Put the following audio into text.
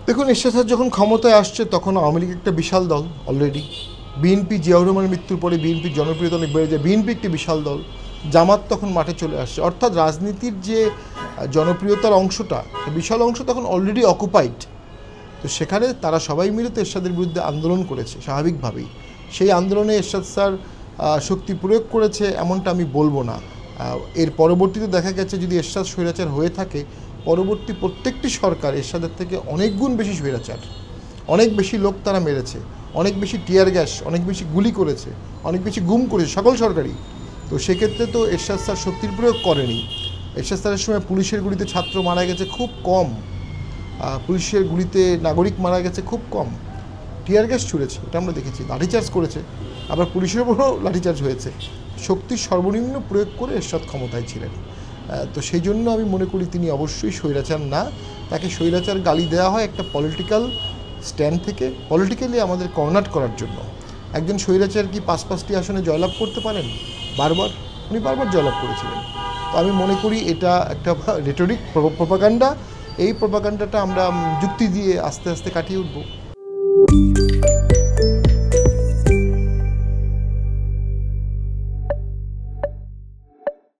দেখুন, এরশাদ স্যার যখন ক্ষমতায় আসছে তখন আওয়ামী লীগ একটা বিশাল দল অলরেডি। বিএনপি জিয়াউর রহমানের মৃত্যুর পরে বিএনপির জনপ্রিয়তা অনেক বেড়ে যায়, বিএনপি একটি বিশাল দল। জামাত তখন মাঠে চলে আসছে, অর্থাৎ রাজনীতির যে জনপ্রিয়তার অংশটা, বিশাল অংশ তখন অলরেডি অকুপাইড। তো সেখানে তারা সবাই মিলে তো এরশাদের বিরুদ্ধে আন্দোলন করেছে স্বাভাবিকভাবেই। সেই আন্দোলনে এরশাদ স্যার শক্তি প্রয়োগ করেছে এমনটা আমি বলবো না। এর পরবর্তীতে দেখা গেছে যদি এরশাদ স্বৈরাচার হয়ে থাকে, পরবর্তী প্রত্যেকটি সরকার এরশাদের থেকে অনেক গুণ বেশি স্বৈরাচার, অনেক বেশি লোক তারা মেরেছে, অনেক বেশি টিয়ার গ্যাস, অনেক বেশি গুলি করেছে, অনেক বেশি গুম করেছে সকল সরকারই। তো সেক্ষেত্রে তো এরশাদ স্যার শক্তির প্রয়োগ করেনি। এরশাদ স্যারের সময় পুলিশের গুলিতে ছাত্র মারা গেছে খুব কম, পুলিশের গুলিতে নাগরিক মারা গেছে খুব কম। টিয়ার গ্যাস ছুঁড়েছে, এটা আমরা দেখেছি, লাঠিচার্জ করেছে, আবার পুলিশের উপরও লাঠিচার্জ হয়েছে। শক্তির সর্বনিম্ন প্রয়োগ করে এরশাদ ক্ষমতায় ছিলেন। তো সেই জন্য আমি মনে করি তিনি অবশ্যই স্বৈরাচার না। তাকে স্বৈরাচার গালি দেওয়া হয় একটা পলিটিক্যাল স্ট্যান্ড থেকে, পলিটিক্যালি আমাদের কর্নার করার জন্য। একজন স্বৈরাচার কি 5-5টি আসনে জয়লাভ করতে পারেন? বারবার, উনি বারবার জয়লাভ করেছিলেন। তো আমি মনে করি এটা একটা রেটরিক প্রপাগান্ডা। এই প্রপাগান্ডাটা আমরা যুক্তি দিয়ে আস্তে আস্তে কাটিয়ে উঠব।